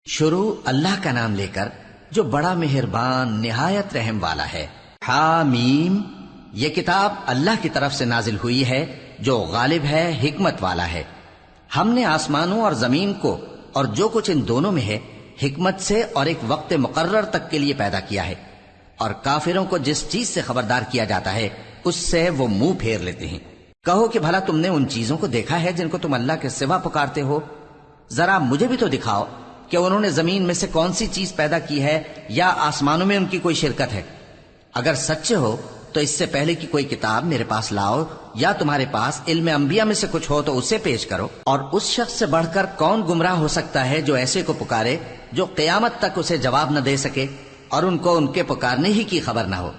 شروع اللہ کا نام لے کر جو بڑا مہربان نہایت رحم والا ہے۔ حامیم، یہ کتاب اللہ کی طرف سے نازل ہوئی ہے جو غالب ہے، حکمت والا ہے۔ ہم نے آسمانوں اور زمین کو اور جو کچھ ان دونوں میں ہے حکمت سے اور ایک وقت مقرر تک کے لیے پیدا کیا ہے، اور کافروں کو جس چیز سے خبردار کیا جاتا ہے اس سے وہ منہ پھیر لیتے ہیں۔ کہو کہ بھلا تم نے ان چیزوں کو دیکھا ہے جن کو تم اللہ کے سوا پکارتے ہو؟ ذرا مجھے بھی تو دکھاؤ کہ انہوں نے زمین میں سے کون سی چیز پیدا کی ہے یا آسمانوں میں ان کی کوئی شرکت ہے۔ اگر سچے ہو تو اس سے پہلے کی کوئی کتاب میرے پاس لاؤ، یا تمہارے پاس علم انبیاء میں سے کچھ ہو تو اسے پیش کرو۔ اور اس شخص سے بڑھ کر کون گمراہ ہو سکتا ہے جو ایسے کو پکارے جو قیامت تک اسے جواب نہ دے سکے اور ان کو ان کے پکارنے ہی کی خبر نہ ہو۔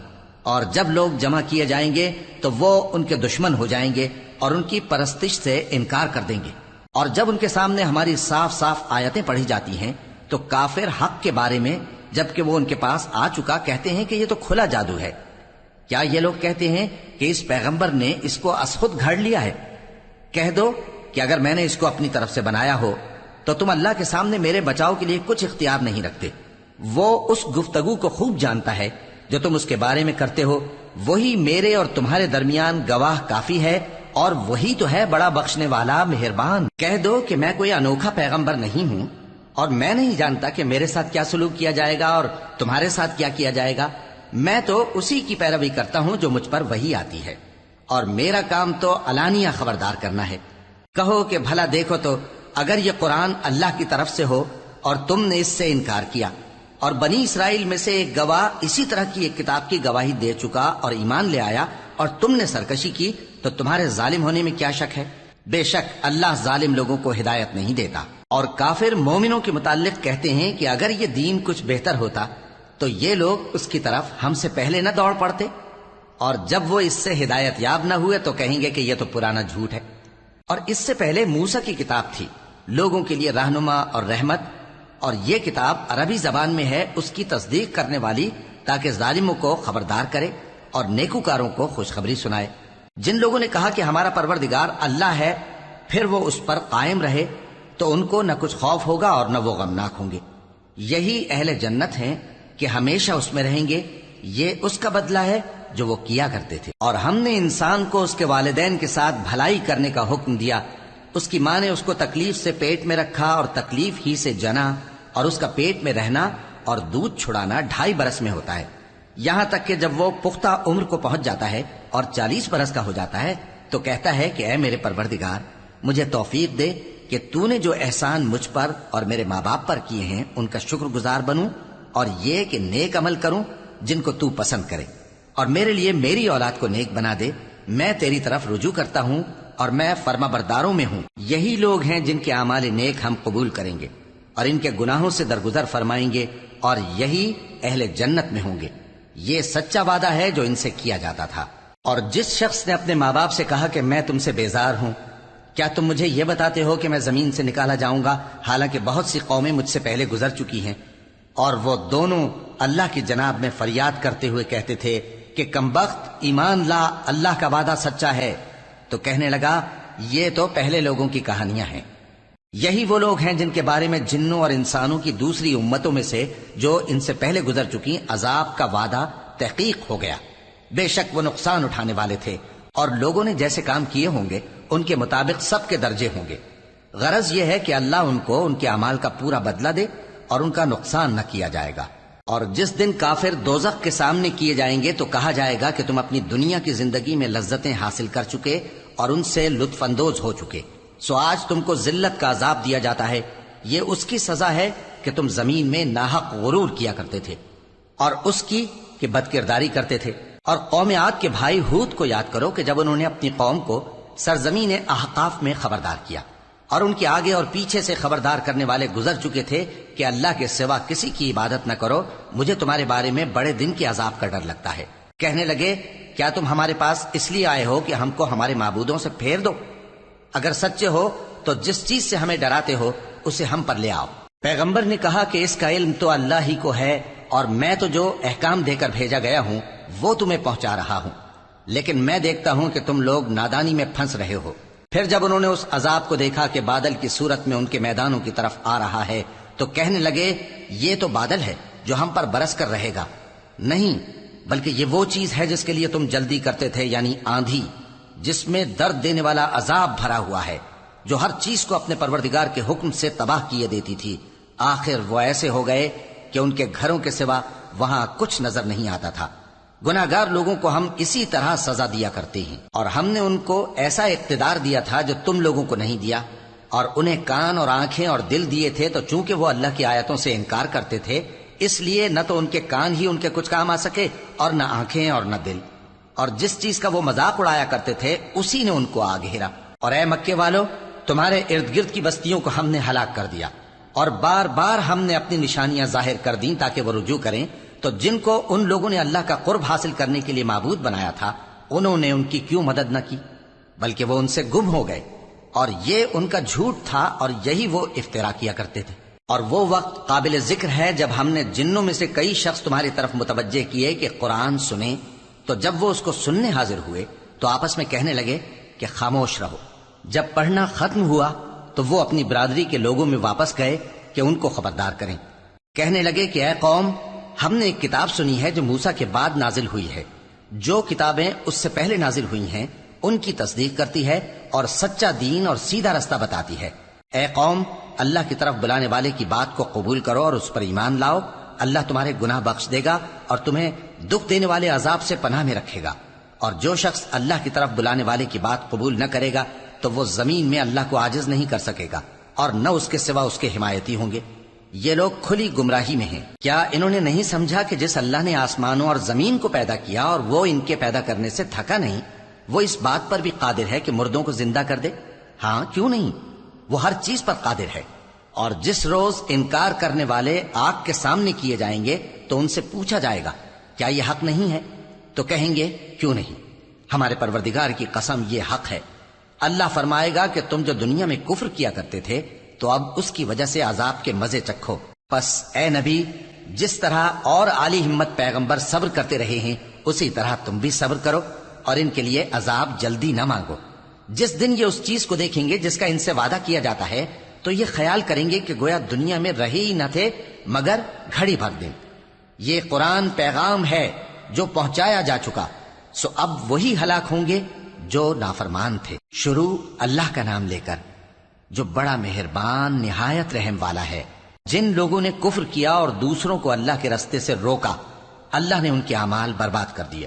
اور جب لوگ جمع کیے جائیں گے تو وہ ان کے دشمن ہو جائیں گے اور ان کی پرستش سے انکار کر دیں گے۔ اور جب ان کے سامنے ہماری صاف صاف آیتیں پڑھی جاتی ہیں تو کافر حق کے بارے میں جبکہ وہ ان کے پاس آ چکا کہتے ہیں کہ یہ تو کھلا جادو ہے۔ کیا یہ لوگ کہتے ہیں کہ اس پیغمبر نے اس کو از خود گھڑ لیا ہے؟ کہہ دو کہ اگر میں نے اس کو اپنی طرف سے بنایا ہو تو تم اللہ کے سامنے میرے بچاؤ کے لیے کچھ اختیار نہیں رکھتے۔ وہ اس گفتگو کو خوب جانتا ہے جو تم اس کے بارے میں کرتے ہو، وہی میرے اور تمہارے درمیان گواہ کافی ہے، اور وہی تو ہے بڑا بخشنے والا مہربان۔ کہہ دو کہ میں کوئی انوکھا پیغمبر نہیں ہوں، اور میں نہیں جانتا کہ میرے ساتھ کیا سلوک کیا جائے گا اور تمہارے ساتھ کیا کیا جائے گا۔ میں تو اسی کی پیروی کرتا ہوں جو مجھ پر وہی آتی ہے، اور میرا کام تو علانیہ خبردار کرنا ہے۔ کہو کہ بھلا دیکھو تو اگر یہ قرآن اللہ کی طرف سے ہو اور تم نے اس سے انکار کیا، اور بنی اسرائیل میں سے ایک گواہ اسی طرح کی ایک کتاب کی گواہی دے چکا اور ایمان لے آیا، اور تم نے سرکشی کی، تو تمہارے ظالم ہونے میں کیا شک ہے؟ بے شک اللہ ظالم لوگوں کو ہدایت نہیں دیتا۔ اور کافر مومنوں کے متعلق کہتے ہیں کہ اگر یہ دین کچھ بہتر ہوتا تو یہ لوگ اس کی طرف ہم سے پہلے نہ دوڑ پڑتے، اور جب وہ اس سے ہدایت یاب نہ ہوئے تو کہیں گے کہ یہ تو پرانا جھوٹ ہے۔ اور اس سے پہلے موسیٰ کی کتاب تھی، لوگوں کے لیے رہنما اور رحمت، اور یہ کتاب عربی زبان میں ہے اس کی تصدیق کرنے والی، تاکہ ظالموں کو خبردار کرے اور نیکوکاروں کو خوشخبری سنائے۔ جن لوگوں نے کہا کہ ہمارا پروردگار اللہ ہے، پھر وہ اس پر قائم رہے تو ان کو نہ کچھ خوف ہوگا اور نہ وہ غمناک ہوں گے۔ یہی اہل جنت ہیں کہ ہمیشہ اس میں رہیں گے، یہ اس کا بدلہ ہے جو وہ کیا کرتے تھے۔ اور ہم نے انسان کو اس کے والدین کے ساتھ بھلائی کرنے کا حکم دیا۔ اس کی ماں نے اس کو تکلیف سے پیٹ میں رکھا اور تکلیف ہی سے جنا، اور اس کا پیٹ میں رہنا اور دودھ چھڑانا 2.5 برس میں ہوتا ہے، یہاں تک کہ جب وہ پختہ عمر کو پہنچ جاتا ہے اور 40 برس کا ہو جاتا ہے تو کہتا ہے کہ اے میرے پروردگار، مجھے توفیق دے کہ تو نے جو احسان مجھ پر اور میرے ماں باپ پر کیے ہیں ان کا شکر گزار بنوں، اور یہ کہ نیک عمل کروں جن کو تو پسند کرے، اور میرے لیے میری اولاد کو نیک بنا دے۔ میں تیری طرف رجوع کرتا ہوں اور میں فرما برداروں میں ہوں۔ یہی لوگ ہیں جن کے اعمال نیک ہم قبول کریں گے اور ان کے گناہوں سے درگزر فرمائیں گے، اور یہی اہل جنت میں ہوں گے۔ یہ سچا وعدہ ہے جو ان سے کیا جاتا تھا۔ اور جس شخص نے اپنے ماں باپ سے کہا کہ میں تم سے بیزار ہوں، کیا تم مجھے یہ بتاتے ہو کہ میں زمین سے نکالا جاؤں گا، حالانکہ بہت سی قومیں مجھ سے پہلے گزر چکی ہیں؟ اور وہ دونوں اللہ کی جناب میں فریاد کرتے ہوئے کہتے تھے کہ کمبخت، ایمان لا، اللہ کا وعدہ سچا ہے۔ تو کہنے لگا یہ تو پہلے لوگوں کی کہانیاں ہیں۔ یہی وہ لوگ ہیں جن کے بارے میں جنوں اور انسانوں کی دوسری امتوں میں سے جو ان سے پہلے گزر چکی عذاب کا وعدہ تحقیق ہو گیا۔ بے شک وہ نقصان اٹھانے والے تھے، اور لوگوں نے جیسے کام کیے ہوں گے ان کے مطابق سب کے درجے ہوں گے۔ غرض یہ ہے کہ اللہ ان کو ان کے اعمال کا پورا بدلہ دے اور ان کا نقصان نہ کیا جائے گا۔ اور جس دن کافر دوزخ کے سامنے کیے جائیں گے تو کہا جائے گا کہ تم اپنی دنیا کی زندگی میں لذتیں حاصل کر چکے اور ان سے لطف اندوز ہو چکے، سو آج تم کو ذلت کا عذاب دیا جاتا ہے۔ یہ اس کی سزا ہے کہ تم زمین میں ناحق غرور کیا کرتے تھے، اور اس کی کہ بد کرداری کرتے تھے۔ اور قوم عاد کے بھائی ہود کو یاد کرو کہ جب انہوں نے اپنی قوم کو سرزمین احقاف میں خبردار کیا، اور ان کے آگے اور پیچھے سے خبردار کرنے والے گزر چکے تھے کہ اللہ کے سوا کسی کی عبادت نہ کرو، مجھے تمہارے بارے میں بڑے دن کے عذاب کا ڈر لگتا ہے۔ کہنے لگے کیا تم ہمارے پاس اس لیے آئے ہو کہ ہم کو ہمارے معبودوں سے پھیر دو؟ اگر سچے ہو تو جس چیز سے ہمیں ڈراتے ہو اسے ہم پر لے آؤ۔ پیغمبر نے کہا کہ اس کا علم تو اللہ ہی کو ہے، اور میں تو جو احکام دے کر بھیجا گیا ہوں وہ تمہیں پہنچا رہا ہوں، لیکن میں دیکھتا ہوں کہ تم لوگ نادانی میں پھنس رہے ہو۔ پھر جب انہوں نے اس عذاب کو دیکھا کہ بادل کی صورت میں ان کے میدانوں کی طرف آ رہا ہے تو کہنے لگے یہ تو بادل ہے جو ہم پر برس کر رہے گا، نہیں بلکہ یہ وہ چیز ہے جس کے لیے تم جلدی کرتے تھے، یعنی آندھی، جس میں درد دینے والا عذاب بھرا ہوا ہے، جو ہر چیز کو اپنے پروردگار کے حکم سے تباہ کیے دیتی تھی۔ آخر وہ ایسے ہو گئے کہ ان کے گھروں کے سوا وہاں کچھ نظر نہیں آتا تھا۔ گناہگار لوگوں کو ہم اسی طرح سزا دیا کرتے ہیں، اور ہم نے ان کو ایسا اقتدار دیا تھا جو تم لوگوں کو نہیں دیا، اور انہیں کان اور آنکھیں اور دل دیے تھے، تو چونکہ وہ اللہ کی آیتوں سے انکار کرتے تھے، اس لیے نہ تو ان کے کان ہی ان کے کچھ کام آ سکے اور نہ آنکھیں اور نہ دل، اور جس چیز کا وہ مذاق اڑایا کرتے تھے اسی نے ان کو آ گھیرا۔ اور اے مکے والو، تمہارے ارد گرد کی بستیوں کو ہم نے ہلاک کر دیا، اور بار بار ہم نے اپنی نشانیاں ظاہر کر دیں تاکہ وہ رجوع کریں، تو جن کو ان لوگوں نے اللہ کا قرب حاصل کرنے کے لیے معبود بنایا تھا، انہوں نے ان کی کیوں مدد نہ کی، بلکہ وہ ان سے گم ہو گئے، اور یہ ان کا جھوٹ تھا اور یہی وہ افترا کیا کرتے تھے۔ اور وہ وقت قابل ذکر ہے جب ہم نے جنوں میں سے کئی شخص تمہاری طرف متوجہ کیے کہ قرآن سنیں، تو جب وہ اس کو سننے حاضر ہوئے تو آپس میں کہنے لگے کہ خاموش رہو۔ جب پڑھنا ختم ہوا تو وہ اپنی برادری کے لوگوں میں واپس گئے کہ ان کو خبردار کریں۔ کہنے لگے کہ اے قوم، ہم نے ایک کتاب سنی ہے جو موسیٰ کے بعد نازل ہوئی ہے، جو کتابیں اس سے پہلے نازل ہوئی ہیں ان کی تصدیق کرتی ہے اور سچا دین اور سیدھا رستہ بتاتی ہے۔ اے قوم، اللہ کی طرف بلانے والے کی بات کو قبول کرو اور اس پر ایمان لاؤ، اللہ تمہارے گناہ بخش دے گا اور تمہیں دکھ دینے والے عذاب سے پناہ میں رکھے گا۔ اور جو شخص اللہ کی طرف بلانے والے کی بات قبول نہ کرے گا تو وہ زمین میں اللہ کو عاجز نہیں کر سکے گا، اور نہ اس کے سوا اس کے حمایتی ہوں گے۔ یہ لوگ کھلی گمراہی میں ہیں۔ کیا انہوں نے نہیں سمجھا کہ جس اللہ نے آسمانوں اور زمین کو پیدا کیا اور وہ ان کے پیدا کرنے سے تھکا نہیں، وہ اس بات پر بھی قادر ہے کہ مردوں کو زندہ کر دے؟ ہاں، کیوں نہیں، وہ ہر چیز پر قادر ہے۔ اور جس روز انکار کرنے والے آگ کے سامنے کیے جائیں گے تو ان سے پوچھا جائے گا کیا یہ حق نہیں ہے؟ تو کہیں گے کیوں نہیں، ہمارے پروردگار کی قسم یہ حق ہے۔ اللہ فرمائے گا کہ تم جو دنیا میں کفر کیا کرتے تھے تو اب اس کی وجہ سے عذاب کے مزے چکھو۔ پس اے نبی، جس طرح اور عالی ہمت پیغمبر صبر کرتے رہے ہیں اسی طرح تم بھی صبر کرو، اور ان کے لیے عذاب جلدی نہ مانگو۔ جس دن یہ اس چیز کو دیکھیں گے جس کا ان سے وعدہ کیا جاتا ہے تو یہ خیال کریں گے کہ گویا دنیا میں رہے ہی نہ تھے مگر گھڑی بھر دن۔ یہ قرآن پیغام ہے جو پہنچایا جا چکا، سو اب وہی ہلاک ہوں گے جو نافرمان تھے۔ شروع اللہ کا نام لے کر جو بڑا مہربان نہایت رحم والا ہے۔ جن لوگوں نے کفر کیا اور دوسروں کو اللہ کے رستے سے روکا، اللہ نے ان کے اعمال برباد کر دیے،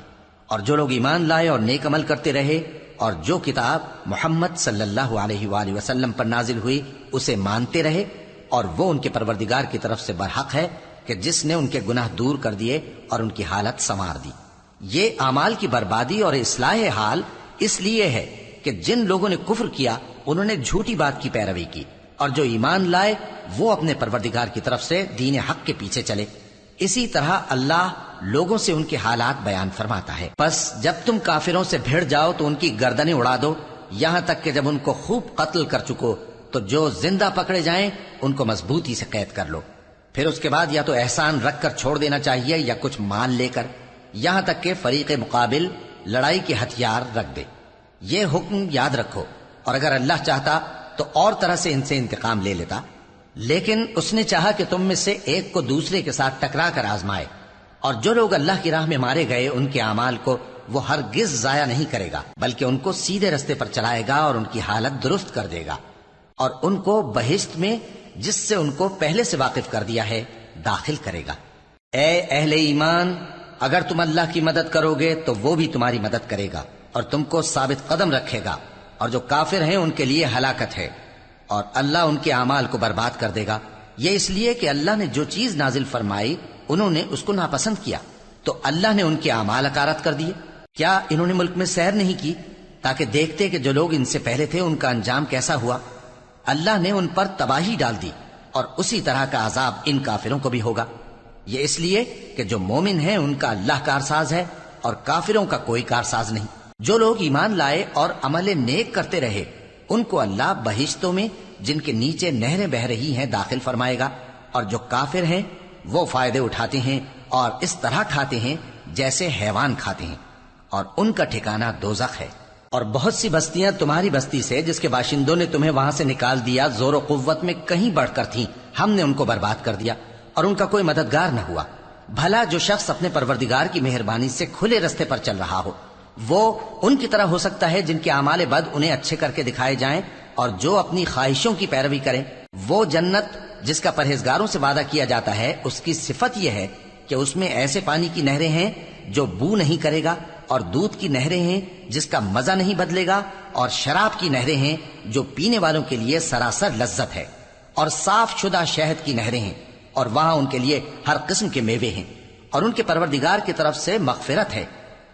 اور جو لوگ ایمان لائے اور نیک عمل کرتے رہے اور جو کتاب محمد صلی اللہ علیہ وآلہ وسلم پر نازل ہوئی اسے مانتے رہے، اور وہ ان کے پروردگار کی طرف سے برحق ہے کہ جس نے ان کے گناہ دور کر دیے اور ان کی حالت سنوار دی۔ یہ اعمال کی بربادی اور اصلاح حال اس لیے ہے کہ جن لوگوں نے کفر کیا انہوں نے جھوٹی بات کی پیروی کی، اور جو ایمان لائے وہ اپنے پروردگار کی طرف سے دین حق کے پیچھے چلے۔ اسی طرح اللہ لوگوں سے ان کے حالات بیان فرماتا ہے۔ پس جب تم کافروں سے بھیڑ جاؤ تو ان کی گردنیں اڑا دو، یہاں تک کہ جب ان کو خوب قتل کر چکو تو جو زندہ پکڑے جائیں ان کو مضبوطی سے قید کر لو۔ پھر اس کے بعد یا تو احسان رکھ کر چھوڑ دینا چاہیے یا کچھ مال لے کر، یہاں تک کہ فریق مقابل لڑائی کے ہتھیار رکھ دے۔ یہ حکم یاد رکھو، اور اگر اللہ چاہتا تو اور طرح سے ان سے انتقام لے لیتا، لیکن اس نے چاہا کہ تم میں سے ایک کو دوسرے کے ساتھ ٹکرا کر آزمائے۔ اور جو لوگ اللہ کی راہ میں مارے گئے ان کے اعمال کو وہ ہرگز ضائع نہیں کرے گا، بلکہ ان کو سیدھے رستے پر چلائے گا اور ان کی حالت درست کر دے گا، اور ان کو بہشت میں جس سے ان کو پہلے سے واقف کر دیا ہے داخل کرے گا۔ اے اہل ایمان، اگر تم اللہ کی مدد کرو گے تو وہ بھی تمہاری مدد کرے گا اور تم کو ثابت قدم رکھے گا، اور جو کافر ہیں ان کے لیے ہلاکت ہے، اور اللہ ان کے اعمال کو برباد کر دے گا۔ یہ اس لیے کہ اللہ نے جو چیز نازل فرمائی انہوں نے اس کو ناپسند کیا، تو اللہ نے ان کے اعمال اکارت کر دیے۔ کیا انہوں نے ملک میں سیر نہیں کی تاکہ دیکھتے کہ جو لوگ ان سے پہلے تھے ان کا انجام کیسا ہوا؟ اللہ نے ان پر تباہی ڈال دی، اور اسی طرح کا عذاب ان کافروں کو بھی ہوگا۔ یہ اس لیے کہ جو مومن ہیں ان کا اللہ کارساز ہے اور کافروں کا کوئی کارساز نہیں۔ جو لوگ ایمان لائے اور عمل نیک کرتے رہے ان کو اللہ بہشتوں میں جن کے نیچے نہریں بہ رہی ہیں داخل فرمائے گا، اور جو کافر ہیں وہ فائدے اٹھاتے ہیں اور اس طرح کھاتے ہیں جیسے حیوان کھاتے ہیں، اور ان کا ٹھکانہ دوزخ ہے۔ اور بہت سی بستیاں تمہاری بستی سے جس کے باشندوں نے تمہیں وہاں سے نکال دیا زور و قوت میں کہیں بڑھ کر تھیں، ہم نے ان کو برباد کر دیا اور ان کا کوئی مددگار نہ ہوا۔ بھلا جو شخص اپنے پروردگار کی مہربانی سے کھلے رستے پر چل رہا ہو وہ ان کی طرح ہو سکتا ہے جن کے اعمال بد انہیں اچھے کر کے دکھائے جائیں، اور جو اپنی خواہشوں کی پیروی کریں۔ وہ جنت جس کا پرہیزگاروں سے وعدہ کیا جاتا ہے، اس کی صفت یہ ہے کہ اس میں ایسے پانی کی نہریں ہیں جو بو نہیں کرے گا، اور دودھ کی نہریں ہیں جس کا مزہ نہیں بدلے گا، اور شراب کی نہریں ہیں جو پینے والوں کے لیے سراسر لذت ہے، اور صاف شدہ شہد کی نہریں ہیں، اور وہاں ان کے لیے ہر قسم کے میوے ہیں، اور ان کے پروردگار کی طرف سے مغفرت ہے۔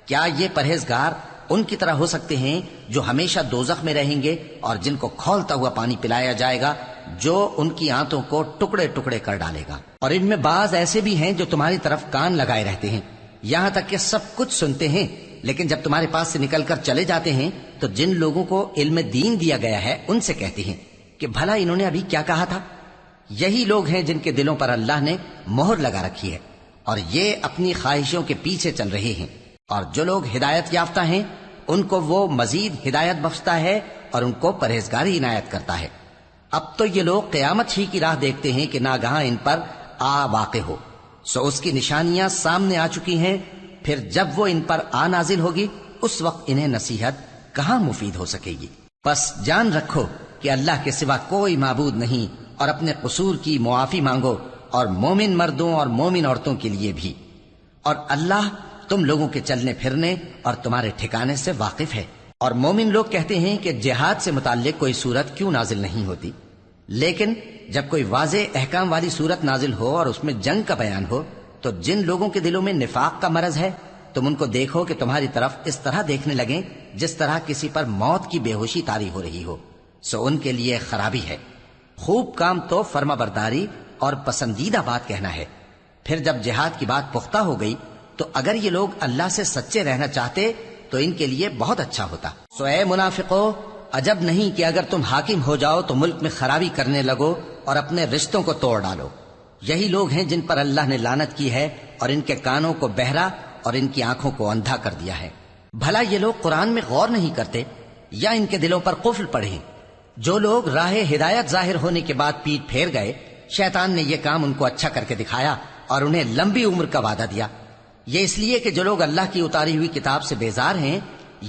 کیا یہ پرہیزگار ان کی طرح ہو سکتے ہیں جو ہمیشہ دوزخ میں رہیں گے اور جن کو کھولتا ہوا پانی پلایا جائے گا جو ان کی آنتوں کو ٹکڑے ٹکڑے کر ڈالے گا؟ اور ان میں بعض ایسے بھی ہیں جو تمہاری طرف کان لگائے رہتے ہیں، یہاں تک کہ سب کچھ سنتے ہیں، لیکن جب تمہارے پاس سے نکل کر چلے جاتے ہیں تو جن لوگوں کو علم دین دیا گیا ہے ان سے کہتے ہیں کہ بھلا انہوں نے ابھی کیا کہا تھا؟ یہی لوگ ہیں جن کے دلوں پر اللہ نے مہر لگا رکھی ہے اور یہ اپنی خواہشوں کے پیچھے چل رہے ہیں، اور جو لوگ ہدایت یافتہ ہیں ان کو وہ مزید ہدایت بخشتا ہے اور ان کو پرہیزگاری عنایت کرتا ہے۔ اب تو یہ لوگ قیامت ہی کی راہ دیکھتے ہیں کہ ناگہاں ان پر آ واقع ہو، سو اس کی نشانیاں سامنے آ چکی ہیں، پھر جب وہ ان پر آ نازل ہوگی اس وقت انہیں نصیحت کہاں مفید ہو سکے گی۔ بس جان رکھو کہ اللہ کے سوا کوئی معبود نہیں، اور اپنے قصور کی معافی مانگو، اور مومن مردوں اور مومن عورتوں کے لیے بھی، اور اللہ تم لوگوں کے چلنے پھرنے اور تمہارے ٹھکانے سے واقف ہے۔ اور مومن لوگ کہتے ہیں کہ جہاد سے متعلق کوئی صورت کیوں نازل نہیں ہوتی، لیکن جب کوئی واضح احکام والی صورت نازل ہو اور اس میں جنگ کا بیان ہو تو جن لوگوں کے دلوں میں نفاق کا مرض ہے تم ان کو دیکھو کہ تمہاری طرف اس طرح دیکھنے لگیں جس طرح کسی پر موت کی بے ہوشی طاری ہو رہی ہو، سو ان کے لیے خرابی ہے۔ خوب کام تو فرما برداری اور پسندیدہ بات کہنا ہے۔ پھر جب جہاد کی بات پختہ ہو گئی تو اگر یہ لوگ اللہ سے سچے رہنا چاہتے تو ان کے لیے بہت اچھا ہوتا۔ سو اے منافقو، عجب نہیں کہ اگر تم حاکم ہو جاؤ تو ملک میں خرابی کرنے لگو اور اپنے رشتوں کو توڑ ڈالو۔ یہی لوگ ہیں جن پر اللہ نے لعنت کی ہے اور ان کے کانوں کو بہرا اور ان کی آنکھوں کو اندھا کر دیا ہے۔ بھلا یہ لوگ قرآن میں غور نہیں کرتے یا ان کے دلوں پر قفل پڑے؟ جو لوگ راہ ہدایت ظاہر ہونے کے بعد پیٹ پھیر گئے، شیطان نے یہ کام ان کو اچھا کر کے دکھایا اور انہیں لمبی عمر کا وعدہ دیا۔ یہ اس لیے کہ جو لوگ اللہ کی اتاری ہوئی کتاب سے بیزار ہیں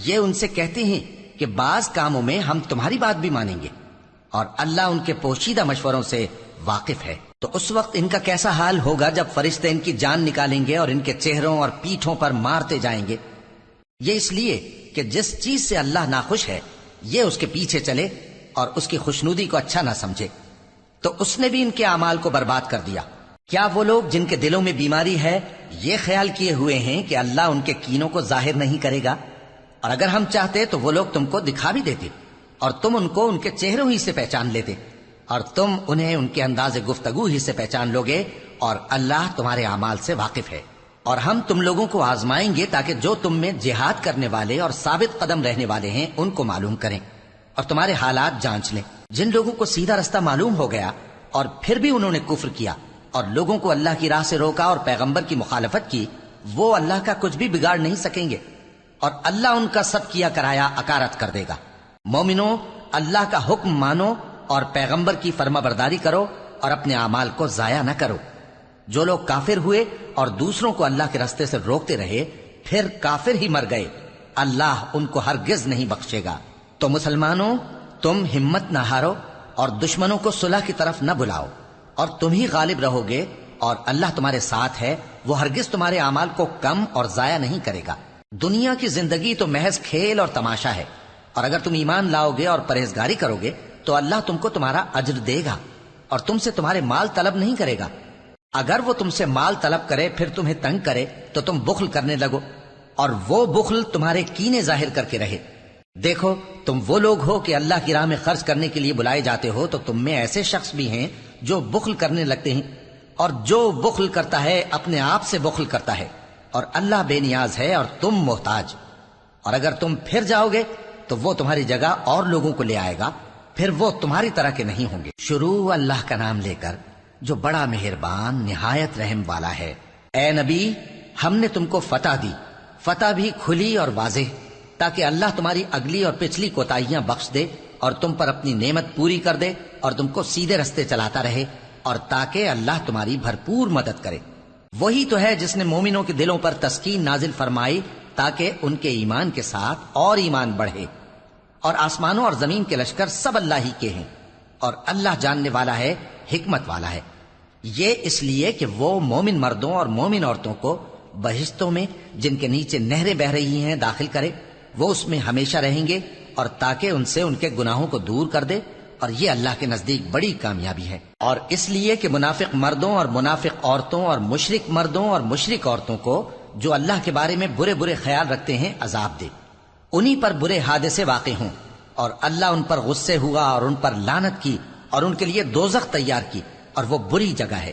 یہ ان سے کہتے ہیں کہ بعض کاموں میں ہم تمہاری بات بھی مانیں گے، اور اللہ ان کے پوشیدہ مشوروں سے واقف ہے۔ تو اس وقت ان کا کیسا حال ہوگا جب فرشتے ان کی جان نکالیں گے اور ان کے چہروں اور پیٹھوں پر مارتے جائیں گے۔ یہ اس لیے کہ جس چیز سے اللہ ناخوش ہے یہ اس کے پیچھے چلے اور اس کی خوشنودی کو اچھا نہ سمجھے، تو اس نے بھی ان کے اعمال کو برباد کر دیا۔ کیا وہ لوگ جن کے دلوں میں بیماری ہے یہ خیال کیے ہوئے ہیں کہ اللہ ان کے کینوں کو ظاہر نہیں کرے گا؟ اور اگر ہم چاہتے تو وہ لوگ تم کو دکھا بھی دیتے اور تم ان کو ان کے چہروں ہی سے پہچان لیتے، اور تم انہیں ان کے انداز گفتگو ہی سے پہچان لوگے، اور اللہ تمہارے اعمال سے واقف ہے۔ اور ہم تم لوگوں کو آزمائیں گے تاکہ جو تم میں جہاد کرنے والے اور ثابت قدم رہنے والے ہیں ان کو معلوم کریں اور تمہارے حالات جانچ لیں۔ جن لوگوں کو سیدھا رستہ معلوم ہو گیا اور پھر بھی انہوں نے کفر کیا اور لوگوں کو اللہ کی راہ سے روکا اور پیغمبر کی مخالفت کی، وہ اللہ کا کچھ بھی بگاڑ نہیں سکیں گے، اور اللہ ان کا سب کیا کرایا اکارت کر دے گا۔ مومنو، اللہ کا حکم مانو اور پیغمبر کی فرما برداری کرو اور اپنے اعمال کو ضائع نہ کرو۔ جو لوگ کافر ہوئے اور دوسروں کو اللہ کے راستے سے روکتے رہے پھر کافر ہی مر گئے، اللہ ان کو ہرگز نہیں بخشے گا۔ تو مسلمانوں، تم ہمت نہ ہارو اور دشمنوں کو صلح کی طرف نہ بلاؤ، اور تم ہی غالب رہو گے، اور اللہ تمہارے ساتھ ہے، وہ ہرگز تمہارے اعمال کو کم اور ضائع نہیں کرے گا۔ دنیا کی زندگی تو محض کھیل اور تماشا ہے، اور اگر تم ایمان لاؤ گے اور پرہیزگاری کرو گے تو اللہ تم کو تمہارا اجر دے گا اور تم سے تمہارے مال طلب نہیں کرے گا۔ اگر وہ تم سے مال طلب کرے پھر تمہیں تنگ کرے تو تم بخل کرنے لگو، اور وہ بخل تمہارے کینے ظاہر کر کے رہے۔ دیکھو، تم وہ لوگ ہو کہ اللہ کی راہ میں خرچ کرنے کے لیے بلائے جاتے ہو، تو تم میں ایسے شخص بھی ہیں جو بخل کرنے لگتے ہیں، اور جو بخل کرتا ہے اپنے آپ سے بخل کرتا ہے، اور اللہ بے نیاز ہے اور تم محتاج۔ اور اگر تم پھر جاؤ گے تو وہ تمہاری جگہ اور لوگوں کو لے آئے گا، پھر وہ تمہاری طرح کے نہیں ہوں گے۔ شروع اللہ کا نام لے کر جو بڑا مہربان نہایت رحم والا ہے۔ اے نبی، ہم نے تم کو فتح دی، فتح بھی کھلی اور واضح، تاکہ اللہ تمہاری اگلی اور پچھلی کوتاہیاں بخش دے اور تم پر اپنی نعمت پوری کر دے اور تم کو سیدھے رستے چلاتا رہے، اور تاکہ اللہ تمہاری بھرپور مدد کرے۔ وہی تو ہے جس نے مومنوں کے دلوں پر تسکین نازل فرمائی تاکہ ان کے ایمان کے ساتھ اور ایمان بڑھے۔ اور آسمانوں اور زمین کے لشکر سب اللہ ہی کے ہیں، اور اللہ جاننے والا ہے، حکمت والا ہے۔ یہ اس لیے کہ وہ مومن مردوں اور مومن عورتوں کو بہشتوں میں جن کے نیچے نہریں بہ رہی ہیں داخل کرے، وہ اس میں ہمیشہ رہیں گے، اور تاکہ ان سے ان کے گناہوں کو دور کر دے، اور یہ اللہ کے نزدیک بڑی کامیابی ہے۔ اور اس لیے کہ منافق مردوں اور منافق عورتوں اور مشرک مردوں اور مشرک عورتوں کو جو اللہ کے بارے میں برے برے خیال رکھتے ہیں عذاب دے، انہی پر برے حادثے واقع ہوں، اور اللہ ان پر غصے ہوا اور ان پر لعنت کی اور ان کے لیے دوزخ تیار کی، اور وہ بری جگہ ہے۔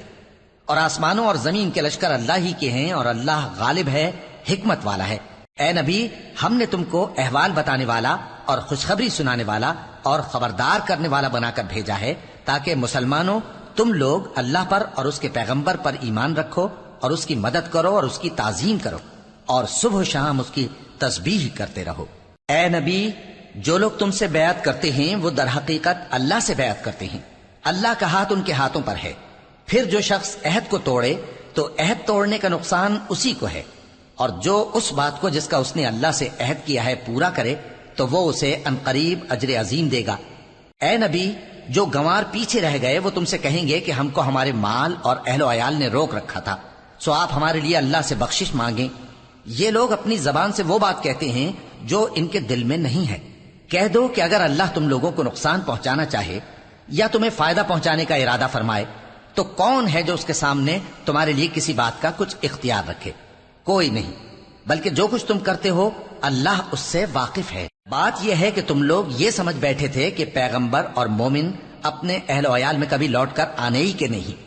اور آسمانوں اور زمین کے لشکر اللہ ہی کے ہیں، اور اللہ غالب ہے، حکمت والا ہے۔ اے نبی، ہم نے تم کو احوال بتانے والا اور خوشخبری سنانے والا اور خبردار کرنے والا بنا کر بھیجا ہے تاکہ مسلمانوں تم لوگ اللہ پر اور اس کے پیغمبر پر ایمان رکھو اور اس کی مدد کرو اور اس کی تعظیم کرو اور صبح و شام اس کی تسبیح کرتے رہو۔ اے نبی، جو لوگ تم سے بیعت کرتے ہیں وہ در حقیقت اللہ سے بیعت کرتے ہیں، اللہ کا ہاتھ ان کے ہاتھوں پر ہے۔ پھر جو شخص عہد کو توڑے تو عہد توڑنے کا نقصان اسی کو ہے، اور جو اس بات کو جس کا اس نے اللہ سے عہد کیا ہے پورا کرے تو وہ اسے عنقریب اجر عظیم دے گا۔ اے نبی، جو گنوار پیچھے رہ گئے وہ تم سے کہیں گے کہ ہم کو ہمارے مال اور اہل و عیال نے روک رکھا تھا، سو آپ ہمارے لیے اللہ سے بخشش مانگیں۔ یہ لوگ اپنی زبان سے وہ بات کہتے ہیں جو ان کے دل میں نہیں ہے۔ کہہ دو کہ اگر اللہ تم لوگوں کو نقصان پہنچانا چاہے یا تمہیں فائدہ پہنچانے کا ارادہ فرمائے تو کون ہے جو اس کے سامنے تمہارے لیے کسی بات کا کچھ اختیار رکھے؟ کوئی نہیں، بلکہ جو کچھ تم کرتے ہو اللہ اس سے واقف ہے۔ بات یہ ہے کہ تم لوگ یہ سمجھ بیٹھے تھے کہ پیغمبر اور مومن اپنے اہل و عیال میں کبھی لوٹ کر آنے ہی کے نہیں،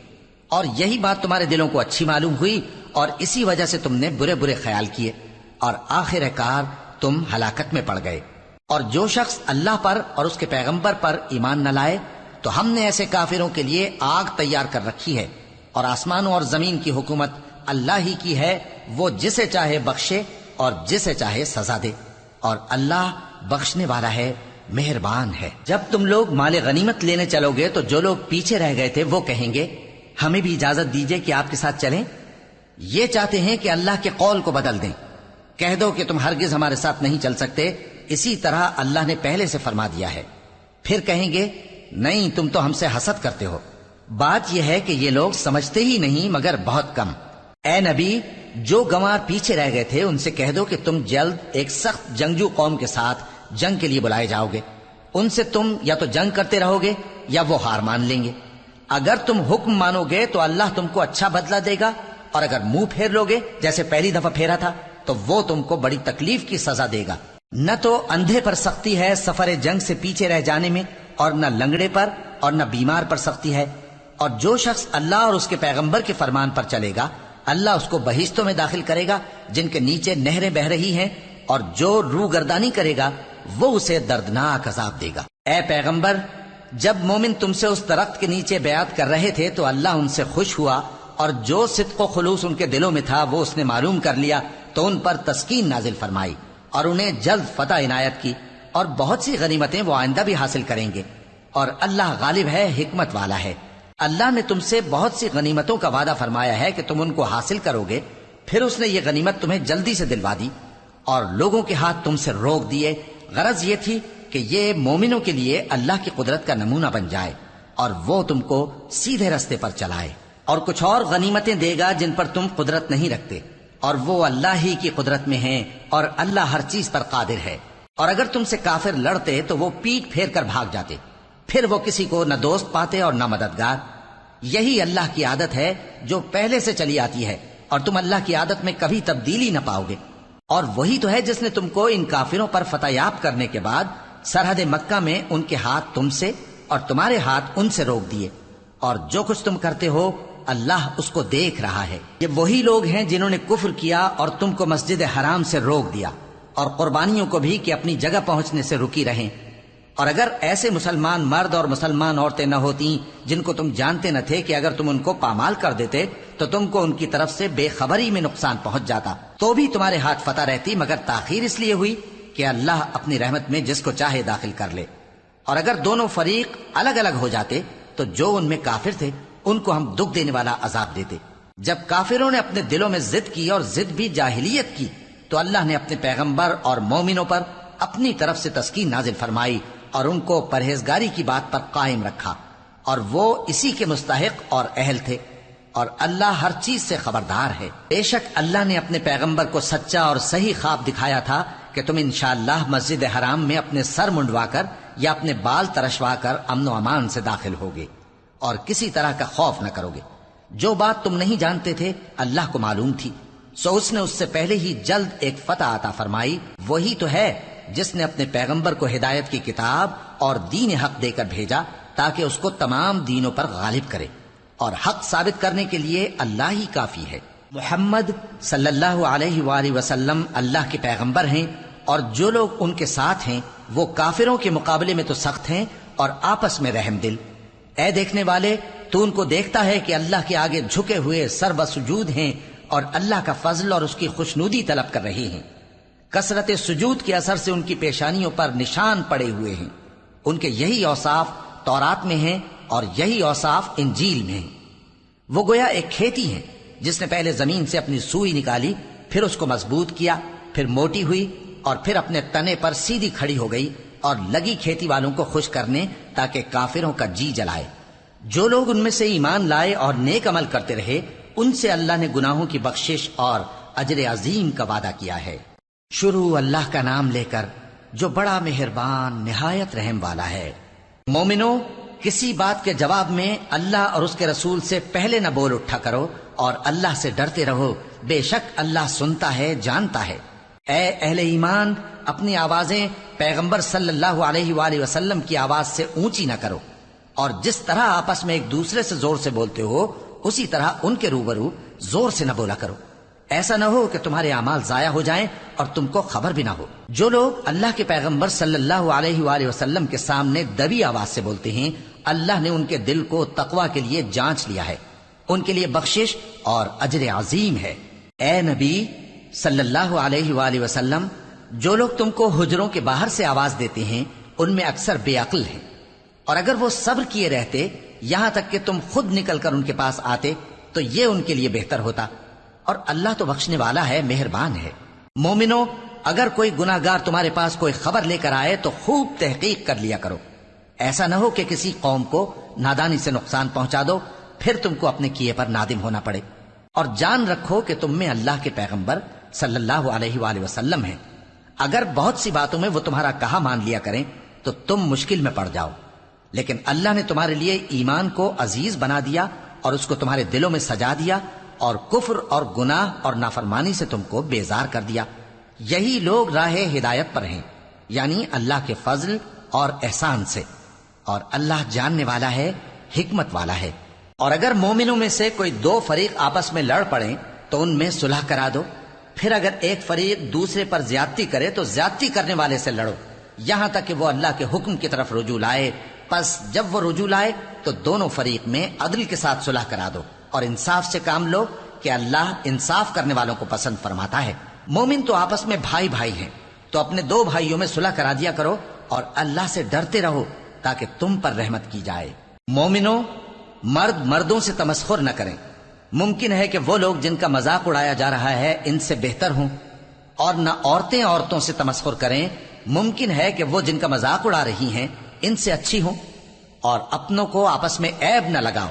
اور یہی بات تمہارے دلوں کو اچھی معلوم ہوئی اور اسی وجہ سے تم نے برے برے خیال کیے اور آخر کار تم ہلاکت میں پڑ گئے۔ اور جو شخص اللہ پر اور اس کے پیغمبر پر ایمان نہ لائے تو ہم نے ایسے کافروں کے لیے آگ تیار کر رکھی ہے، اور آسمانوں اور زمین کی حکومت اللہ ہی کی ہے، وہ جسے چاہے بخشے اور جسے چاہے سزا دے، اور اللہ بخشنے والا ہے، مہربان ہے۔ جب تم لوگ مال غنیمت لینے چلو گے تو جو لوگ پیچھے رہ گئے تھے وہ کہیں گے ہمیں بھی اجازت دیجئے کہ آپ کے ساتھ چلیں۔ یہ چاہتے ہیں کہ اللہ کے قول کو بدل دیں۔ کہہ دو کہ تم ہرگز ہمارے ساتھ نہیں چل سکتے، اسی طرح اللہ نے پہلے سے فرما دیا ہے۔ پھر کہیں گے نہیں، تم تو ہم سے حسد کرتے ہو۔ بات یہ ہے کہ یہ لوگ سمجھتے ہی نہیں مگر بہت کم۔ اے نبی، جو گنوار پیچھے رہ گئے تھے ان سے کہہ دو کہ تم جلد ایک سخت جنگجو قوم کے ساتھ جنگ کے لیے بلائے جاؤ گے، ان سے تم یا تو جنگ کرتے رہو گے یا وہ ہار مان لیں گے۔ اگر تم حکم مانو گے تو اللہ تم کو اچھا بدلہ دے گا، اور اگر منہ پھیر لو گے جیسے پہلی دفعہ پھیرا تھا تو وہ تم کو بڑی تکلیف کی سزا دے گا۔ نہ تو اندھے پر سختی ہے سفر جنگ سے پیچھے رہ جانے میں، اور نہ لنگڑے پر اور نہ بیمار پر سختی ہے۔ اور جو شخص اللہ اور اس کے پیغمبر کے فرمان پر چلے گا اللہ اس کو بہشتوں میں داخل کرے گا جن کے نیچے نہریں بہ رہی ہیں، اور جو روگردانی کرے گا وہ اسے دردناک عذاب دے گا۔ اے پیغمبر، جب مومن تم سے اس درخت کے نیچے بیعت کر رہے تھے تو اللہ ان سے خوش ہوا، اور جو صدق و خلوص ان کے دلوں میں تھا وہ اس نے معلوم کر لیا تو ان پر تسکین نازل فرمائی اور انہیں جلد فتح عنایت کی، اور بہت سی غنیمتیں وہ آئندہ بھی حاصل کریں گے، اور اللہ غالب ہے، حکمت والا ہے۔ اللہ نے تم سے بہت سی غنیمتوں کا وعدہ فرمایا ہے کہ تم ان کو حاصل کرو گے، پھر اس نے یہ غنیمت تمہیں جلدی سے دلوا دی اور لوگوں کے ہاتھ تم سے روک دیے۔ غرض یہ تھی کہ یہ مومنوں کے لیے اللہ کی قدرت کا نمونہ بن جائے اور وہ تم کو سیدھے رستے پر چلائے، اور کچھ اور غنیمتیں دے گا جن پر تم قدرت نہیں رکھتے، اور وہ اللہ ہی کی قدرت میں ہیں، اور اللہ ہر چیز پر قادر ہے۔ اور اگر تم سے کافر لڑتے تو وہ پیٹ پھیر کر بھاگ جاتے، پھر وہ کسی کو نہ دوست پاتے اور نہ مددگار۔ یہی اللہ کی عادت ہے جو پہلے سے چلی آتی ہے، اور تم اللہ کی عادت میں کبھی تبدیلی نہ پاؤ گے۔ اور وہی تو ہے جس نے تم کو ان کافروں پر فتح یاب کرنے کے بعد سرحد مکہ میں ان کے ہاتھ تم سے اور تمہارے ہاتھ ان سے روک دیے، اور جو کچھ تم کرتے ہو اللہ اس کو دیکھ رہا ہے۔ یہ وہی لوگ ہیں جنہوں نے کفر کیا اور تم کو مسجد حرام سے روک دیا، اور قربانیوں کو بھی کہ اپنی جگہ پہنچنے سے رکی رہیں۔ اور اگر ایسے مسلمان مرد اور مسلمان عورتیں نہ ہوتی جن کو تم جانتے نہ تھے کہ اگر تم ان کو پامال کر دیتے تو تم کو ان کی طرف سے بے خبری میں نقصان پہنچ جاتا، تو بھی تمہارے ہاتھ فتح رہتی، مگر تاخیر اس لیے ہوئی کہ اللہ اپنی رحمت میں جس کو چاہے داخل کر لے۔ اور اگر دونوں فریق الگ الگ ہو جاتے تو جو ان میں کافر تھے ان کو ہم دکھ دینے والا عذاب دیتے۔ جب کافروں نے اپنے دلوں میں ضد کی، اور ضد بھی جاہلیت کی، تو اللہ نے اپنے پیغمبر اور مومنوں پر اپنی طرف سے تسکین نازل فرمائی اور ان کو پرہیزگاری کی بات پر قائم رکھا، اور وہ اسی کے مستحق اور اہل تھے، اور اللہ ہر چیز سے خبردار ہے۔ بے شک اللہ نے اپنے پیغمبر کو سچا اور صحیح خواب دکھایا تھا کہ تم انشاءاللہ مسجد حرام میں اپنے سر منڈوا کر یا اپنے بال ترشوا کر امن و امان سے داخل ہوگے اور کسی طرح کا خوف نہ کرو گے۔ جو بات تم نہیں جانتے تھے اللہ کو معلوم تھی، سو اس نے اس سے پہلے ہی جلد ایک فتح عطا فرمائی۔ وہی تو ہے جس نے اپنے پیغمبر کو ہدایت کی کتاب اور دین حق دے کر بھیجا تاکہ اس کو تمام دینوں پر غالب کرے، اور حق ثابت کرنے کے لیے اللہ ہی کافی ہے۔ محمد صلی اللہ علیہ وآلہ وسلم اللہ کے پیغمبر ہیں، اور جو لوگ ان کے ساتھ ہیں وہ کافروں کے مقابلے میں تو سخت ہیں اور آپس میں رحم دل۔ اے دیکھنے والے، تو ان کو دیکھتا ہے کہ اللہ کے آگے جھکے ہوئے سر بسجود ہیں اور اللہ کا فضل اور اس کی خوشنودی طلب کر رہے ہیں۔ کثرت سجود کے اثر سے ان کی پیشانیوں پر نشان پڑے ہوئے ہیں۔ ان کے یہی اوصاف تورات میں ہیں اور یہی اوصاف انجیل میں ہیں۔ وہ گویا ایک کھیتی ہیں جس نے پہلے زمین سے اپنی سوئی نکالی، پھر اس کو مضبوط کیا، پھر موٹی ہوئی، اور پھر اپنے تنے پر سیدھی کھڑی ہو گئی اور لگی کھیتی والوں کو خوش کرنے تاکہ کافروں کا جی جلائے۔ جو لوگ ان میں سے ایمان لائے اور نیک عمل کرتے رہے، ان سے اللہ نے گناہوں کی بخشش اور اجر عظیم کا وعدہ کیا ہے۔ شروع اللہ کا نام لے کر جو بڑا مہربان نہایت رحم والا ہے۔ مومنو، کسی بات کے جواب میں اللہ اور اس کے رسول سے پہلے نہ بول اٹھا کرو، اور اللہ سے ڈرتے رہو، بے شک اللہ سنتا ہے، جانتا ہے۔ اے اہل ایمان، اپنی آوازیں پیغمبر صلی اللہ علیہ وآلہ وسلم کی آواز سے اونچی نہ کرو، اور جس طرح آپس میں ایک دوسرے سے زور سے بولتے ہو اسی طرح ان کے روبرو زور سے نہ بولا کرو، ایسا نہ ہو کہ تمہارے اعمال ضائع ہو جائیں اور تم کو خبر بھی نہ ہو۔ جو لوگ اللہ کے پیغمبر صلی اللہ علیہ وآلہ وسلم کے سامنے دبی آواز سے بولتے ہیں، اللہ نے ان کے دل کو تقوی کے لیے جانچ لیا ہے، ان کے لیے بخشش اور اجر عظیم ہے۔ اے نبی صلی اللہ علیہ وآلہ وسلم، جو لوگ تم کو حجروں کے باہر سے آواز دیتے ہیں ان میں اکثر بے عقل ہیں، اور اگر وہ صبر کیے رہتے یہاں تک کہ تم خود نکل کر ان کے پاس آتے تو یہ ان کے لیے بہتر ہوتا، اور اللہ تو بخشنے والا ہے، مہربان ہے۔ مومنو، اگر کوئی گناہ گار تمہارے پاس کوئی خبر لے کر آئے تو خوب تحقیق کر لیا کرو، ایسا نہ ہو کہ کسی قوم کو نادانی سے نقصان پہنچا دو، پھر تم کو اپنے کیے پر نادم ہونا پڑے۔ اور جان رکھو کہ تم میں اللہ کے پیغمبر صلی اللہ علیہ وآلہ وسلم ہیں، اگر بہت سی باتوں میں وہ تمہارا کہا مان لیا کریں تو تم مشکل میں پڑ جاؤ، لیکن اللہ نے تمہارے لیے ایمان کو عزیز بنا دیا اور اس کو تمہارے دلوں میں سجا دیا، اور کفر اور گناہ اور نافرمانی سے تم کو بیزار کر دیا۔ یہی لوگ راہ ہدایت پر ہیں، یعنی اللہ کے فضل اور احسان سے، اور اللہ جاننے والا ہے، حکمت والا ہے۔ اور اگر مومنوں میں سے کوئی دو فریق آپس میں لڑ پڑیں تو ان میں صلح کرا دو، پھر اگر ایک فریق دوسرے پر زیادتی کرے تو زیادتی کرنے والے سے لڑو، یہاں تک کہ وہ اللہ کے حکم کی طرف رجوع لائے۔ پس جب وہ رجوع لائے تو دونوں فریق میں عدل کے ساتھ صلح کرا دو، اور انصاف سے کام لو کہ اللہ انصاف کرنے والوں کو پسند فرماتا ہے۔ مومن تو آپس میں بھائی بھائی ہیں، تو اپنے دو بھائیوں میں صلح کرا دیا کرو، اور اللہ سے ڈرتے رہو تاکہ تم پر رحمت کی جائے۔ مومنو، مرد مردوں سے تمسخر نہ کریں۔ ممکن ہے کہ وہ لوگ جن کا مذاق اڑایا جا رہا ہے ان سے بہتر ہوں، اور نہ عورتیں عورتوں سے تمسخر کریں۔ ممکن ہے کہ وہ جن کا مذاق اڑا رہی ہیں ان سے اچھی ہوں۔ اور اپنوں کو آپس میں عیب نہ لگاؤ،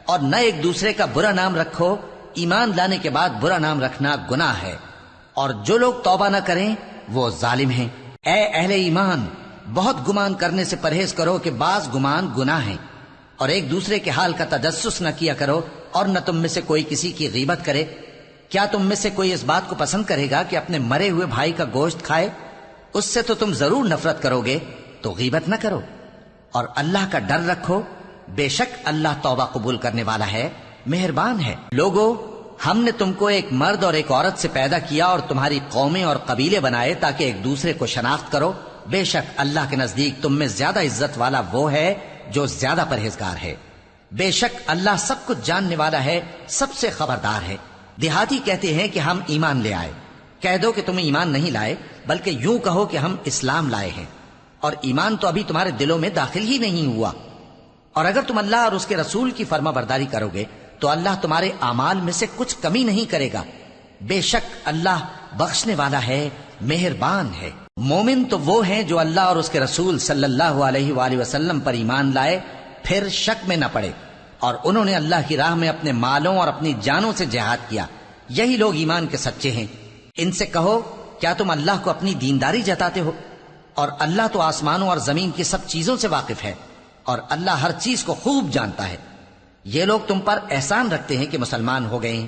اور نہ ایک دوسرے کا برا نام رکھو، ایمان لانے کے بعد برا نام رکھنا گناہ ہے، اور جو لوگ توبہ نہ کریں وہ ظالم ہیں۔ اے اہل ایمان، بہت گمان کرنے سے پرہیز کرو کہ بعض گمان گناہ ہیں، اور ایک دوسرے کے حال کا تجسس نہ کیا کرو، اور نہ تم میں سے کوئی کسی کی غیبت کرے۔ کیا تم میں سے کوئی اس بات کو پسند کرے گا کہ اپنے مرے ہوئے بھائی کا گوشت کھائے؟ اس سے تو تم ضرور نفرت کرو گے، تو غیبت نہ کرو، اور اللہ کا ڈر رکھو، بے شک اللہ توبہ قبول کرنے والا ہے، مہربان ہے۔ لوگو، ہم نے تم کو ایک مرد اور ایک عورت سے پیدا کیا اور تمہاری قومیں اور قبیلے بنائے تاکہ ایک دوسرے کو شناخت کرو۔ بے شک اللہ کے نزدیک تم میں زیادہ عزت والا وہ ہے جو زیادہ پرہیزگار ہے۔ بے شک اللہ سب کچھ جاننے والا ہے، سب سے خبردار ہے۔ دیہاتی کہتے ہیں کہ ہم ایمان لے آئے، کہہ دو کہ تم ایمان نہیں لائے، بلکہ یوں کہو کہ ہم اسلام لائے ہیں، اور ایمان تو ابھی تمہارے دلوں میں داخل ہی نہیں ہوا۔ اور اگر تم اللہ اور اس کے رسول کی فرما برداری کرو گے تو اللہ تمہارے اعمال میں سے کچھ کمی نہیں کرے گا. بے شک اللہ بخشنے والا ہے، مہربان ہے. مومن تو وہ ہیں جو اللہ اور اس کے رسول صلی اللہ علیہ وآلہ وسلم پر ایمان لائے، پھر شک میں نہ پڑے، اور انہوں نے اللہ کی راہ میں اپنے مالوں اور اپنی جانوں سے جہاد کیا. یہی لوگ ایمان کے سچے ہیں. ان سے کہو کیا تم اللہ کو اپنی دینداری جتاتے ہو؟ اور اللہ تو آسمانوں اور زمین کی سب چیزوں سے واقف ہے، اور اللہ ہر چیز کو خوب جانتا ہے. یہ لوگ تم پر احسان رکھتے ہیں کہ مسلمان ہو گئے ہیں.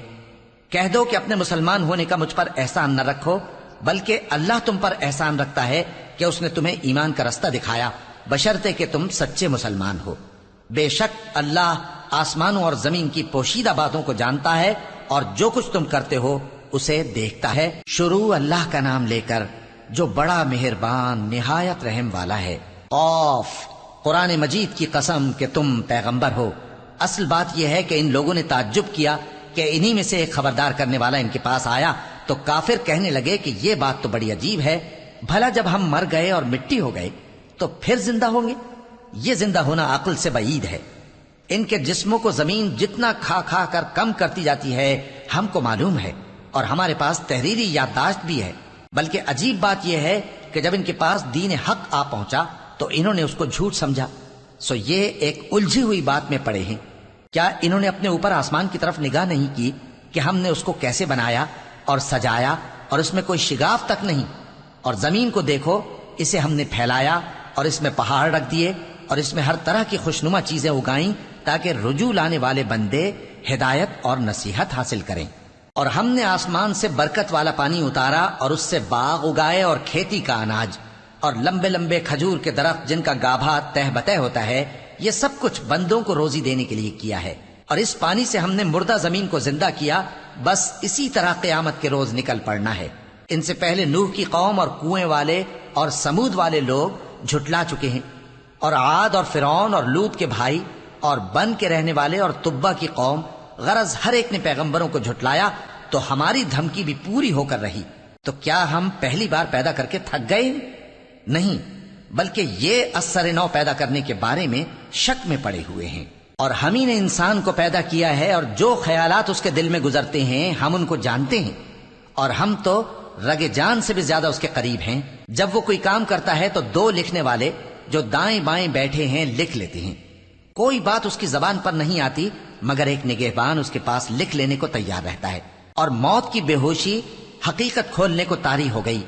کہہ دو کہ اپنے مسلمان ہونے کا مجھ پر احسان نہ رکھو، بلکہ اللہ تم پر احسان رکھتا ہے کہ اس نے تمہیں ایمان کا رستہ دکھایا، بشرطے کہ تم سچے مسلمان ہو. بے شک اللہ آسمانوں اور زمین کی پوشیدہ باتوں کو جانتا ہے، اور جو کچھ تم کرتے ہو اسے دیکھتا ہے. شروع اللہ کا نام لے کر جو بڑا مہربان نہایت رحم والا ہے. قاف، قرآن مجید کی قسم کہ تم پیغمبر ہو. اصل بات یہ ہے کہ ان لوگوں نے تعجب کیا کہ انہی میں سے ایک خبردار کرنے والا ان کے پاس آیا تو کافر کہنے لگے کہ یہ بات تو بڑی عجیب ہے، بھلا جب ہم مر گئے اور مٹی ہو گئے تو پھر زندہ ہوں گے؟ یہ زندہ ہونا عقل سے بعید ہے. ان کے جسموں کو زمین جتنا کھا کھا کر کم کرتی جاتی ہے ہم کو معلوم ہے، اور ہمارے پاس تحریری یادداشت بھی ہے. بلکہ عجیب بات یہ ہے کہ جب ان کے پاس دین حق آ پہنچا تو انہوں نے اس کو جھوٹ سمجھا. سو یہ ایک الجھی ہوئی بات میں پڑے ہیں. کیا انہوں نے اپنے اوپر آسمان کی طرف نگاہ نہیں کی کہ ہم نے اس کو کیسے بنایا اور سجایا، اور اس میں کوئی شگاف تک نہیں؟ اور زمین کو دیکھو، اسے ہم نے پھیلایا اور اس میں پہاڑ رکھ دیے، اور اس میں ہر طرح کی خوشنما چیزیں اگائیں تاکہ رجوع لانے والے بندے ہدایت اور نصیحت حاصل کریں. اور ہم نے آسمان سے برکت والا پانی اتارا اور اس سے باغ اگائے اور کھیتی کا اناج، اور لمبے لمبے کھجور کے درخت جن کا گابھا تہ بتہ ہوتا ہے. یہ سب کچھ بندوں کو روزی دینے کے لیے کیا ہے. اور اس پانی سے ہم نے مردہ زمین کو زندہ کیا. بس اسی طرح قیامت کے روز نکل پڑنا ہے. ان سے پہلے نوح کی قوم اور کنویں والے اور سمود والے لوگ جھٹلا چکے ہیں، اور عاد اور فرعون اور لوط کے بھائی اور بن کے رہنے والے اور تبا کی قوم. غرض ہر ایک نے پیغمبروں کو جھٹلایا تو ہماری دھمکی بھی پوری ہو کر رہی. تو کیا ہم پہلی بار پیدا کر کے تھک گئے؟ نہیں، بلکہ یہ اثر نو پیدا کرنے کے بارے میں شک میں پڑے ہوئے ہیں. اور ہم ہی نے انسان کو پیدا کیا ہے، اور جو خیالات اس کے دل میں گزرتے ہیں ہم ان کو جانتے ہیں، اور ہم تو رگ جان سے بھی زیادہ اس کے قریب ہیں. جب وہ کوئی کام کرتا ہے تو دو لکھنے والے جو دائیں بائیں بیٹھے ہیں لکھ لیتے ہیں. کوئی بات اس کی زبان پر نہیں آتی مگر ایک نگہبان اس کے پاس لکھ لینے کو تیار رہتا ہے. اور موت کی بے ہوشی حقیقت کھولنے کو طاری ہو گئی.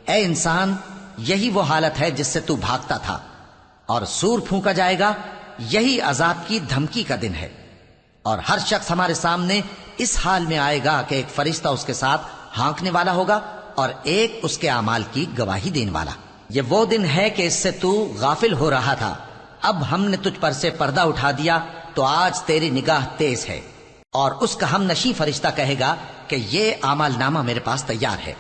اے انسان، یہی وہ حالت ہے جس سے تو بھاگتا تھا، اور سور پھونکا جائے گا، یہی عذاب کی دھمکی کا دن ہے. اور ہر شخص ہمارے سامنے اس حال میں آئے گا کہ ایک فرشتہ اس کے ساتھ ہانکنے والا ہوگا اور ایک اس کے اعمال کی گواہی دینے والا. یہ وہ دن ہے کہ اس سے تو غافل ہو رہا تھا، اب ہم نے تجھ پر سے پردہ اٹھا دیا تو آج تیری نگاہ تیز ہے. اور اس کا ہم نشیں فرشتہ کہے گا کہ یہ اعمال نامہ میرے پاس تیار ہے.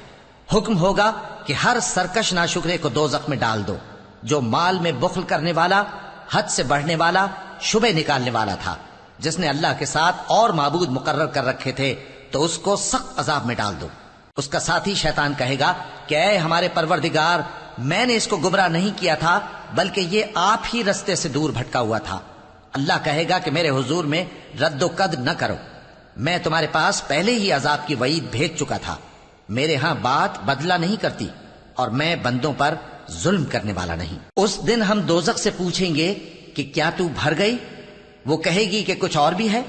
حکم ہوگا کہ ہر سرکش ناشکرے کو دوزخ میں ڈال دو، جو مال میں بخل کرنے والا، حد سے بڑھنے والا، شبہ نکالنے والا تھا، جس نے اللہ کے ساتھ اور معبود مقرر کر رکھے تھے، تو اس کو سخت عذاب میں ڈال دو. اس کا ساتھی شیطان کہے گا کہ اے ہمارے پروردگار، میں نے اس کو گمراہ نہیں کیا تھا بلکہ یہ آپ ہی رستے سے دور بھٹکا ہوا تھا. اللہ کہے گا کہ میرے حضور میں رد و قد نہ کرو، میں تمہارے پاس پہلے ہی عذاب کی وعید بھیج چکا تھا. میرے ہاں بات بدلہ نہیں کرتی، اور میں بندوں پر ظلم کرنے والا نہیں. اس دن ہم دوزخ سے پوچھیں گے کہ کیا تو بھر گئی؟ وہ کہے گی کہ کچھ اور بھی ہے.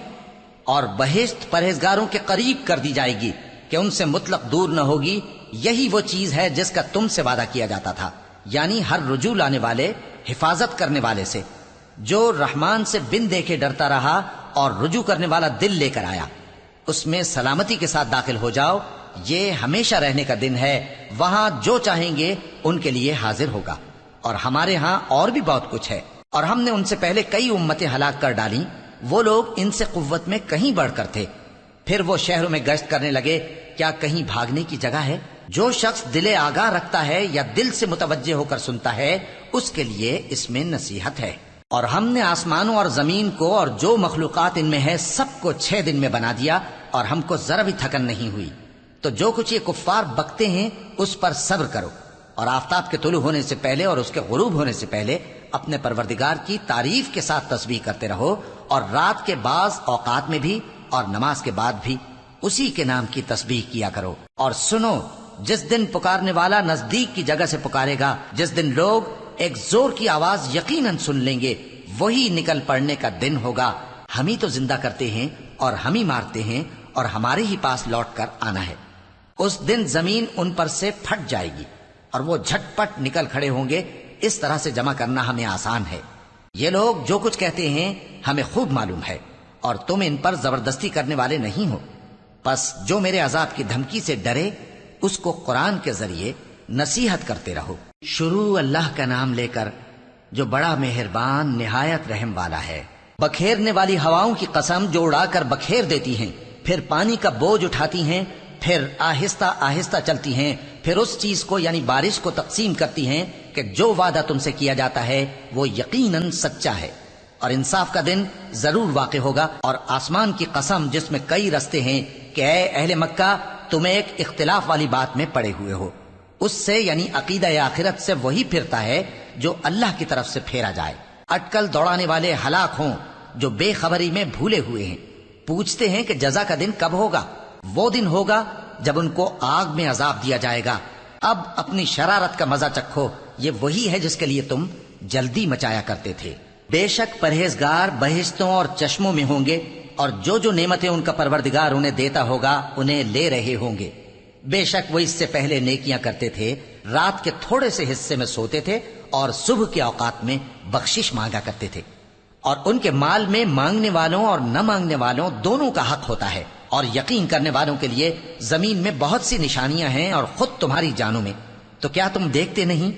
اور بہشت پرہیزگاروں کے قریب کر دی جائے گی کہ ان سے مطلق دور نہ ہوگی. یہی وہ چیز ہے جس کا تم سے وعدہ کیا جاتا تھا، یعنی ہر رجوع لانے والے، حفاظت کرنے والے سے، جو رحمان سے بن دیکھے ڈرتا رہا اور رجوع کرنے والا دل لے کر آیا. اس میں سلامتی کے ساتھ داخل ہو جاؤ. یہ ہمیشہ رہنے کا دن ہے، وہاں جو چاہیں گے ان کے لیے حاضر ہوگا. اور ہمارے ہاں اور بھی بہت کچھ ہے. اور ہم نے ان سے پہلے کئی امتیں ہلاک کر ڈالیں، وہ لوگ ان سے قوت میں کہیں بڑھ کر تھے. پھر وہ شہروں میں گشت کرنے لگے، کیا کہیں بھاگنے کی جگہ ہے؟ جو شخص دل آگاہ رکھتا ہے یا دل سے متوجہ ہو کر سنتا ہے، اس کے لیے اس میں نصیحت ہے. اور ہم نے آسمانوں اور زمین کو اور جو مخلوقات ان میں ہے سب کو 6 دن میں بنا دیا، اور ہم کو ذرا بھی تھکن نہیں ہوئی. تو جو کچھ یہ کفار بکتے ہیں اس پر صبر کرو، اور آفتاب کے طلوع ہونے سے پہلے اور اس کے غروب ہونے سے پہلے اپنے پروردگار کی تعریف کے ساتھ تسبیح کرتے رہو، اور رات کے بعض اوقات میں بھی اور نماز کے بعد بھی اسی کے نام کی تسبیح کیا کرو۔ اور سنو، جس دن پکارنے والا نزدیک کی جگہ سے پکارے گا، جس دن لوگ ایک زور کی آواز یقیناً سن لیں گے، وہی نکل پڑنے کا دن ہوگا۔ ہم ہی تو زندہ کرتے ہیں اور ہم ہی مارتے ہیں، اور ہمارے ہی پاس لوٹ کر آنا ہے۔ اس دن زمین ان پر سے پھٹ جائے گی اور وہ جھٹ پٹ نکل کھڑے ہوں گے۔ اس طرح سے جمع کرنا ہمیں آسان ہے۔ یہ لوگ جو کچھ کہتے ہیں ہمیں خوب معلوم ہے، اور تم ان پر زبردستی کرنے والے نہیں ہو۔ پس جو میرے عذاب کی دھمکی سے ڈرے، اس کو قرآن کے ذریعے نصیحت کرتے رہو۔ شروع اللہ کا نام لے کر جو بڑا مہربان نہایت رحم والا ہے۔ بکھیرنے والی ہواؤں کی قسم جو اڑا کر بکھیر دیتی ہیں، پھر پانی کا بوجھ اٹھاتی ہیں، پھر آہستہ آہستہ چلتی ہیں، پھر اس چیز کو یعنی بارش کو تقسیم کرتی ہیں کہ جو وعدہ تم سے کیا جاتا ہے وہ یقیناً سچا ہے، اور انصاف کا دن ضرور واقع ہوگا۔ اور آسمان کی قسم جس میں کئی رستے ہیں کہ اے اہل مکہ، تم ایک اختلاف والی بات میں پڑے ہوئے ہو، اس سے یعنی عقیدہ آخرت سے وہی پھرتا ہے جو اللہ کی طرف سے پھیرا جائے۔ اٹکل دوڑانے والے ہلاک ہوں جو بے خبری میں بھولے ہوئے ہیں، پوچھتے ہیں کہ جزا کا دن کب ہوگا؟ وہ دن ہوگا جب ان کو آگ میں عذاب دیا جائے گا۔ اب اپنی شرارت کا مزہ چکھو، یہ وہی ہے جس کے لیے تم جلدی مچایا کرتے تھے۔ بے شک پرہیزگار بہشتوں اور چشموں میں ہوں گے، اور جو جو نعمتیں ان کا پروردگار انہیں دیتا ہوگا انہیں لے رہے ہوں گے۔ بے شک وہ اس سے پہلے نیکیاں کرتے تھے، رات کے تھوڑے سے حصے میں سوتے تھے اور صبح کے اوقات میں بخشش مانگا کرتے تھے، اور ان کے مال میں مانگنے والوں اور نہ مانگنے والوں دونوں کا حق ہوتا ہے۔ اور یقین کرنے والوں کے لیے زمین میں بہت سی نشانیاں ہیں، اور خود تمہاری جانوں میں۔ تو کیا تم دیکھتے نہیں؟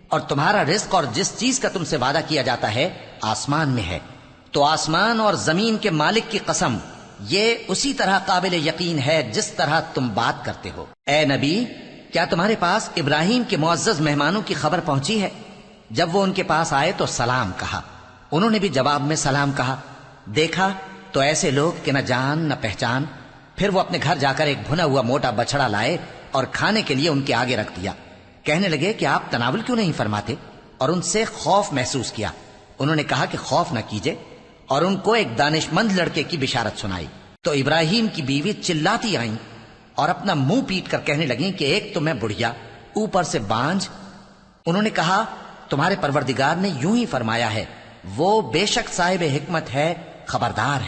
اور تمہارا رزق اور جس چیز کا تم سے وعدہ کیا جاتا ہے آسمان میں ہے۔ تو آسمان اور زمین کے مالک کی قسم، یہ اسی طرح قابل یقین ہے جس طرح تم بات کرتے ہو۔ اے نبی، کیا تمہارے پاس ابراہیم کے معزز مہمانوں کی خبر پہنچی ہے؟ جب وہ ان کے پاس آئے تو سلام کہا، انہوں نے بھی جواب میں سلام کہا۔ دیکھا تو ایسے لوگ کہ نہ جان نہ پہچان۔ پھر وہ اپنے گھر جا کر ایک بھنا ہوا موٹا بچڑا لائے اور کھانے کے لیے ان کے آگے رکھ دیا۔ کہنے لگے کہ آپ تناول کیوں نہیں فرماتے؟ اور ان سے خوف محسوس کیا۔ انہوں نے کہا کہ خوف نہ کیجے، اور ان کو ایک دانش مند لڑکے کی بشارت سنائی۔ تو ابراہیم کی بیوی چلاتی آئیں اور اپنا منہ پیٹ کر کہنے لگیں کہ ایک تو میں بڑھیا، اوپر سے بانجھ۔ انہوں نے کہا تمہارے پروردگار نے یوں ہی فرمایا ہے، وہ بے شک صاحب حکمت ہے، خبردار ہے۔